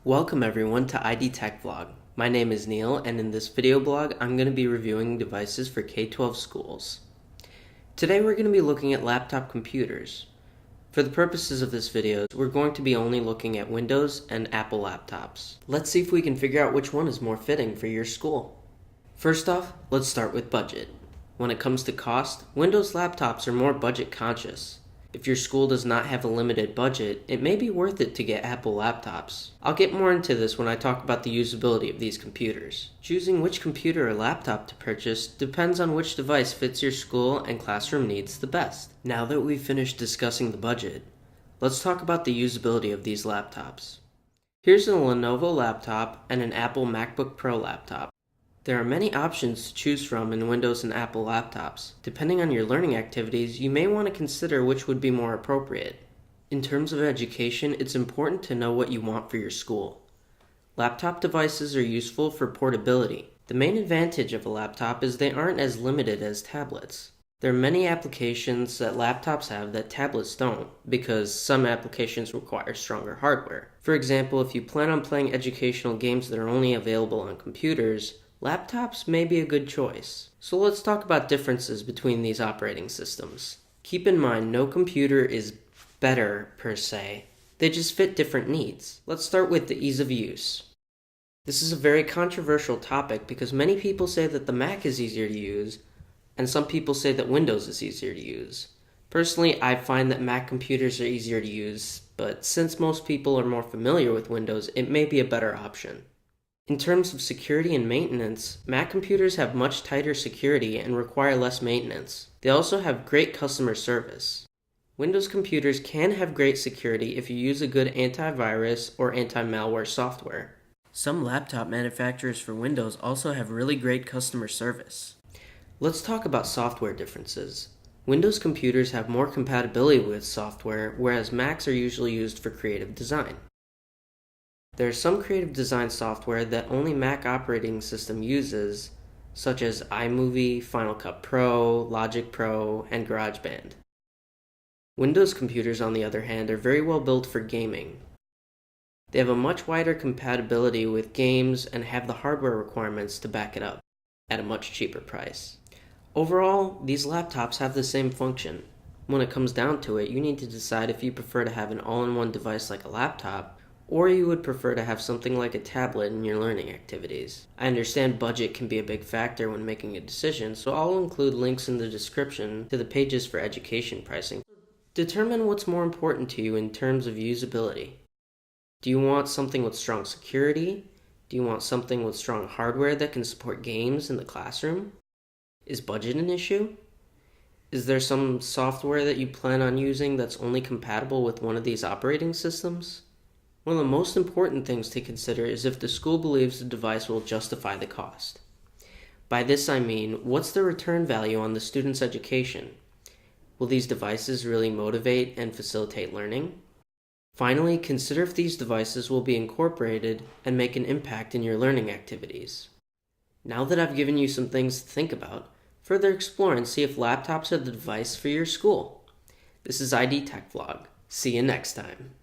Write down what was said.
Welcome everyone to ID Tech Vlog. My name is Neil, and in this video blog I'm going to be reviewing devices for K-12 schools. Today we're going to be looking at laptop computers. For the purposes of this video, we're going to be only looking at Windows and Apple laptops. Let's see if we can figure out which one is more fitting for your school. First off, let's start with budget. When it comes to cost, Windows laptops are more budget conscious. If your school does not have a limited budget, it may be worth it to get Apple laptops. I'll get more into this when I talk about the usability of these computers. Choosing which computer or laptop to purchase depends on which device fits your school and classroom needs the best. Now that we've finished discussing the budget, let's talk about the usability of these laptops. Here's a Lenovo laptop and an Apple MacBook Pro laptop. There are many options to choose from in Windows and Apple laptops. Depending on your learning activities, you may want to consider which would be more appropriate. In terms of education, it's important to know what you want for your school. Laptop devices are useful for portability. The main advantage of a laptop is they aren't as limited as tablets. There are many applications that laptops have that tablets don't, because some applications require stronger hardware. For example, if you plan on playing educational games that are only available on computers, laptops may be a good choice. So let's talk about differences between these operating systems. Keep in mind, no computer is better per se. They just fit different needs. Let's start with the ease of use. This is a very controversial topic because many people say that the Mac is easier to use, and some people say that Windows is easier to use. Personally, I find that Mac computers are easier to use, but since most people are more familiar with Windows, it may be a better option. In terms of security and maintenance, Mac computers have much tighter security and require less maintenance. They also have great customer service. Windows computers can have great security if you use a good antivirus or anti-malware software. Some laptop manufacturers for Windows also have really great customer service. Let's talk about software differences. Windows computers have more compatibility with software, whereas Macs are usually used for creative design. There is some creative design software that only Mac operating system uses, such as iMovie, Final Cut Pro, Logic Pro, and GarageBand. Windows computers, on the other hand, are very well built for gaming. They have a much wider compatibility with games and have the hardware requirements to back it up, at a much cheaper price. Overall, these laptops have the same function. When it comes down to it, you need to decide if you prefer to have an all-in-one device like a laptop, or you would prefer to have something like a tablet in your learning activities. I understand budget can be a big factor when making a decision, so I'll include links in the description to the pages for education pricing. Determine what's more important to you in terms of usability. Do you want something with strong security? Do you want something with strong hardware that can support games in the classroom? Is budget an issue? Is there some software that you plan on using that's only compatible with one of these operating systems? One of the most important things to consider is if the school believes the device will justify the cost. By this I mean, what's the return value on the student's education? Will these devices really motivate and facilitate learning? Finally, consider if these devices will be incorporated and make an impact in your learning activities. Now that I've given you some things to think about, further explore and see if laptops are the device for your school. This is ID Tech Vlog. See you next time.